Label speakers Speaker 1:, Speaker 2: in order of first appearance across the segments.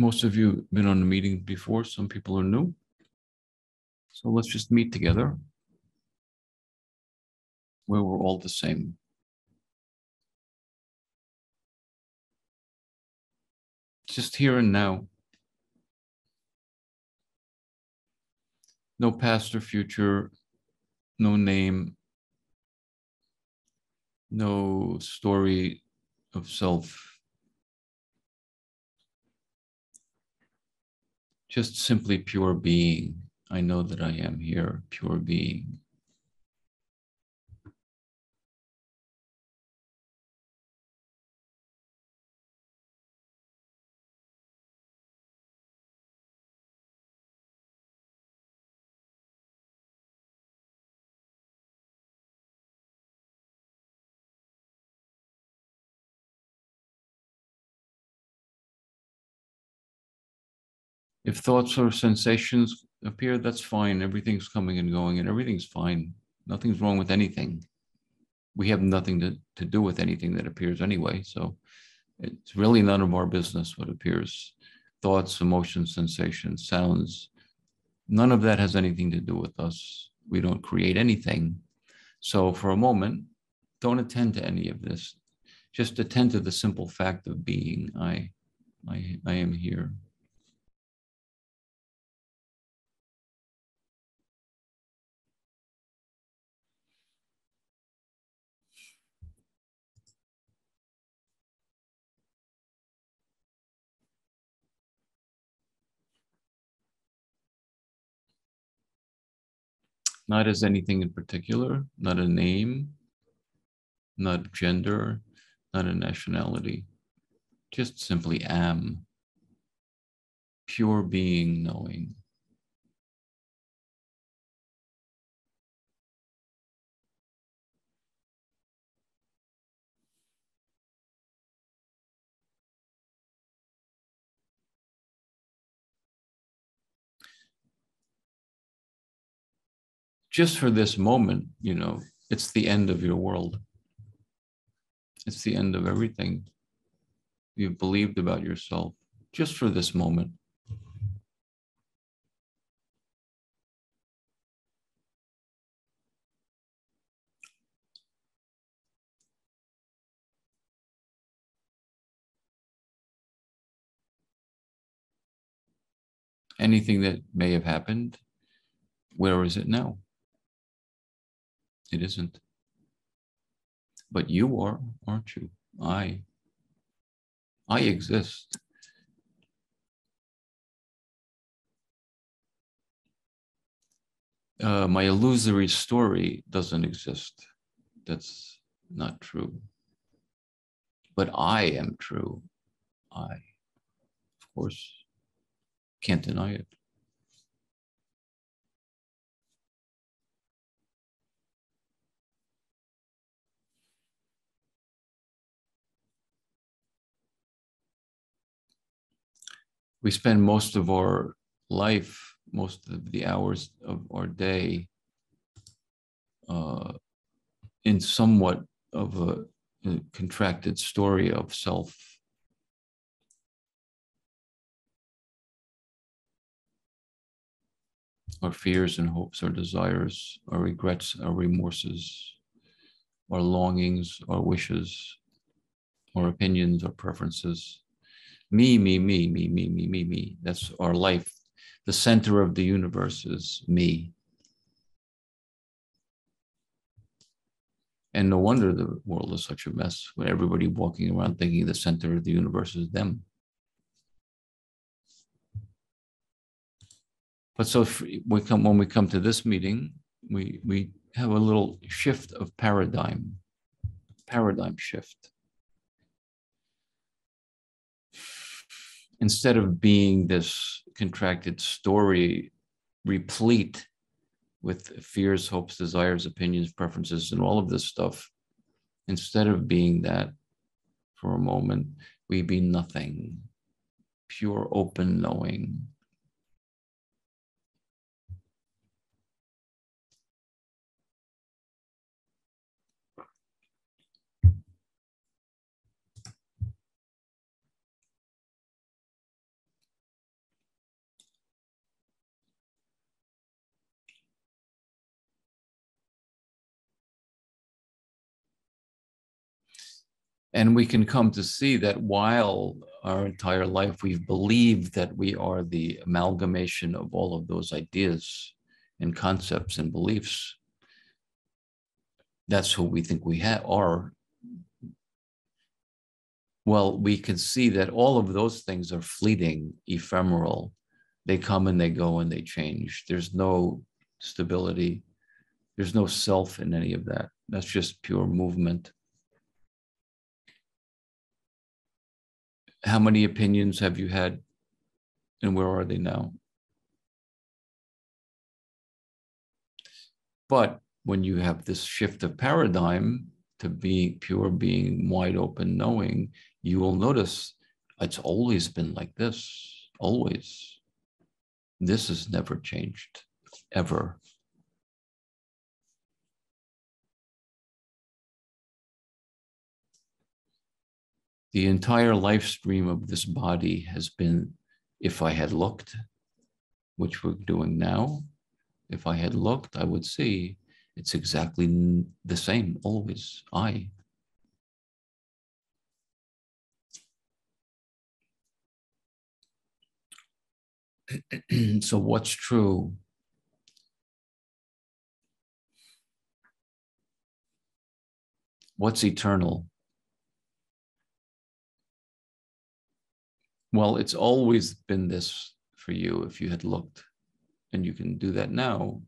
Speaker 1: Most of you have been on a meeting before. Some people are new. So let's just meet together where we're all the same. Just here and now. No past or future, no name, no story of self. Just simply pure being. I know that I am here, pure being. If thoughts or sensations appear, that's fine. Everything's coming and going and everything's fine. Nothing's wrong with anything. We have nothing to do with anything that appears anyway. So it's really none of our business what appears. Thoughts, emotions, sensations, sounds, none of that has anything to do with us. We don't create anything. So for a moment, don't attend to any of this. Just attend to the simple fact of being. I am here. Not as anything in particular, not a name, not gender, not a nationality. Just simply am. Pure being knowing. Just for this moment, it's the end of your world. It's the end of everything you've believed about yourself, just for this moment. Anything that may have happened, where is it now? It isn't. But you are, aren't you? I exist. My illusory story doesn't exist. That's not true. But I am true. I, of course, can't deny it. We spend most of our life, most of the hours of our day in somewhat of a contracted story of self. Our fears and hopes, our desires, our regrets, our remorses, our longings, our wishes, our opinions, our preferences. Me, me, me, me, me, me, me, me. That's our life. The center of the universe is me. And no wonder the world is such a mess when everybody walking around thinking the center of the universe is them. But so when we come to this meeting, we have a little shift of paradigm shift. Instead of being this contracted story replete with fears, hopes, desires, opinions, preferences, and all of this stuff, instead of being that for a moment, we be nothing, pure open knowing. And we can come to see that while our entire life we've believed that we are the amalgamation of all of those ideas and concepts and beliefs, that's who we think we are. Well, we can see that all of those things are fleeting, ephemeral. They come and they go and they change. There's no stability. There's no self in any of that. That's just pure movement. How many opinions have you had, and where are they now? But when you have this shift of paradigm to be pure being, wide open knowing, you will notice it's always been like this, always. This has never changed, ever. The entire life stream of this body has been, if I had looked, which we're doing now, if I had looked, I would see it's exactly the same, always, I. So what's true? What's eternal? Well, it's always been this for you if you had looked, and you can do that now.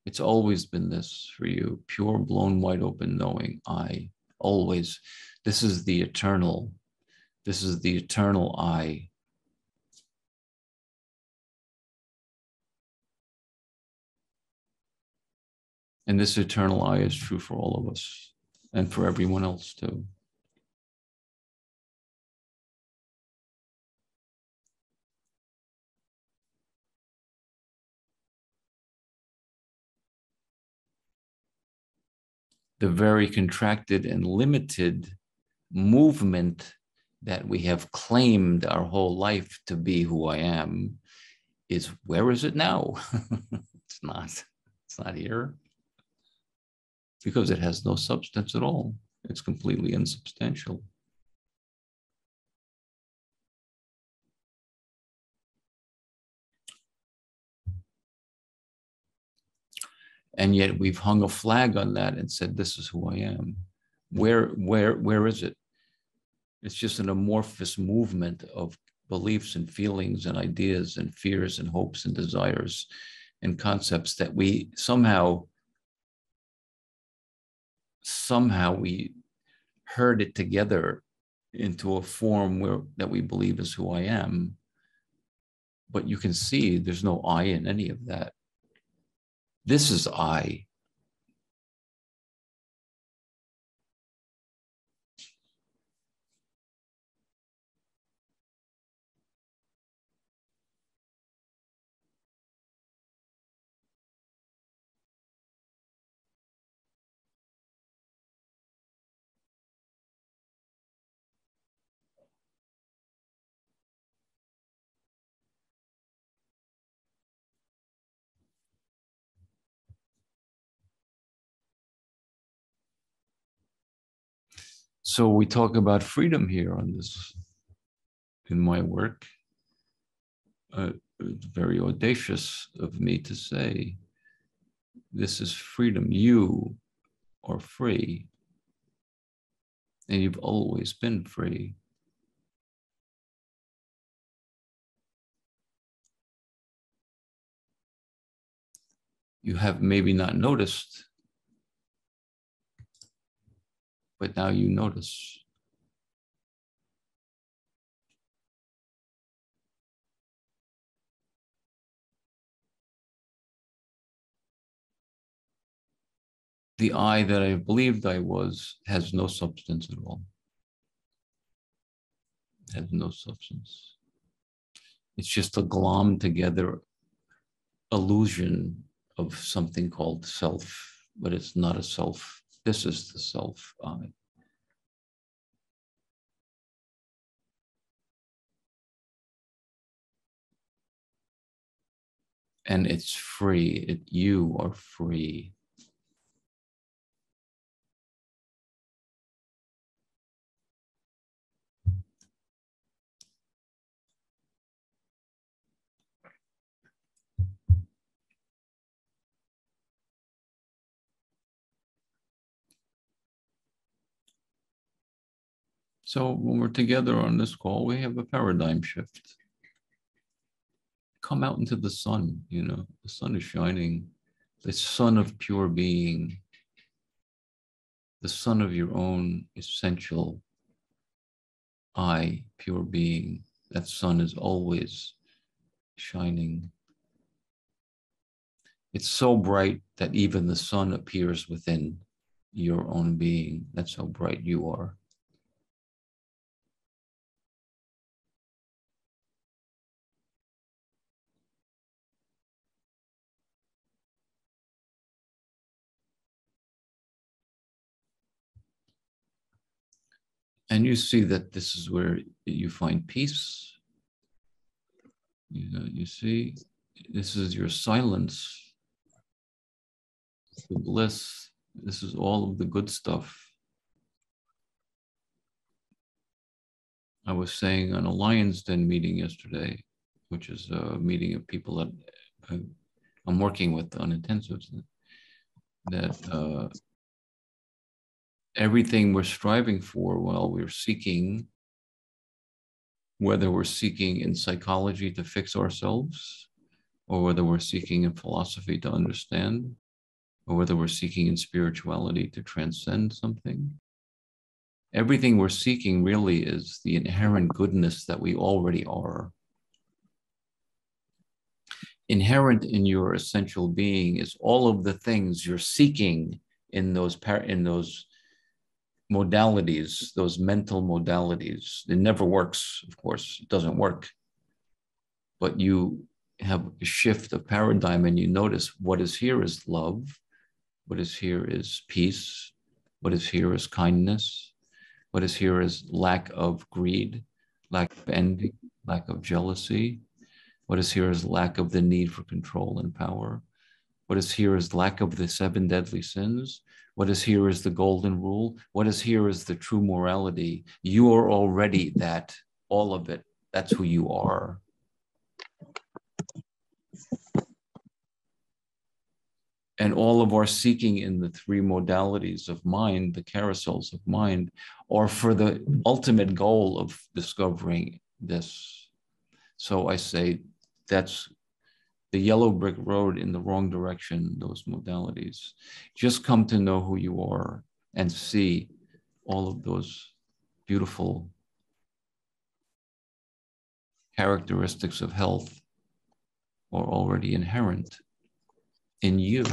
Speaker 1: It's always been this for you, pure, blown wide open knowing, I, always. This is the eternal. This is the eternal I. And this eternal I is true for all of us and for everyone else too. The very contracted and limited movement that we have claimed our whole life to be who I am is, where is it now? It's not. It's not here. Because it has no substance at all. It's completely insubstantial. And yet we've hung a flag on that and said, this is who I am. Where is it? It's just an amorphous movement of beliefs and feelings and ideas and fears and hopes and desires and concepts that we somehow we herd it together into a form that we believe is who I am. But you can see there's no I in any of that. This is I. So we talk about freedom here on this, in my work. It's very audacious of me to say, this is freedom. You are free. And you've always been free. You have maybe not noticed, but now you notice. The I that I believed I was has no substance at all. It has no substance. It's just a glommed together illusion of something called self, but it's not a self. This is the self I. And it's free. You are free. So when we're together on this call, we have a paradigm shift. Come out into the sun, the sun is shining, the sun of pure being, the sun of your own essential I, pure being. That sun is always shining. It's so bright that even the sun appears within your own being. That's how bright you are. And you see that this is where you find peace. You see, this is your silence, the bliss. This is all of the good stuff. I was saying on a Lion's Den meeting yesterday, which is a meeting of people that I'm working with on intensives, that everything we're striving for while we're seeking, whether we're seeking in psychology to fix ourselves, or whether we're seeking in philosophy to understand, or whether we're seeking in spirituality to transcend something, everything we're seeking really is the inherent goodness that we already are. Inherent in your essential being is all of the things you're seeking in those modalities, those mental modalities. It never works, of course, it doesn't work. But you have a shift of paradigm and you notice what is here is love, what is here is peace, what is here is kindness, what is here is lack of greed, lack of envy, lack of jealousy. What is here is lack of the need for control and power. What is here is lack of the 7 deadly sins. What is here is the golden rule. What is here is the true morality. You are already that, all of it. That's who you are. And all of our seeking in the 3 modalities of mind, the carousels of mind, are for the ultimate goal of discovering this. So I say that's the yellow brick road in the wrong direction, those modalities. Just come to know who you are and see all of those beautiful characteristics of health are already inherent in you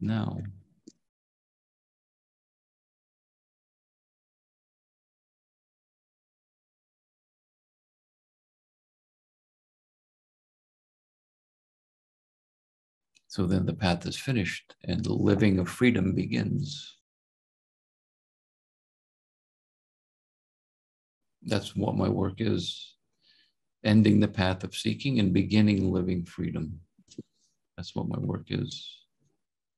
Speaker 1: now. So then the path is finished and the living of freedom begins. That's what my work is. Ending the path of seeking and beginning living freedom. That's what my work is.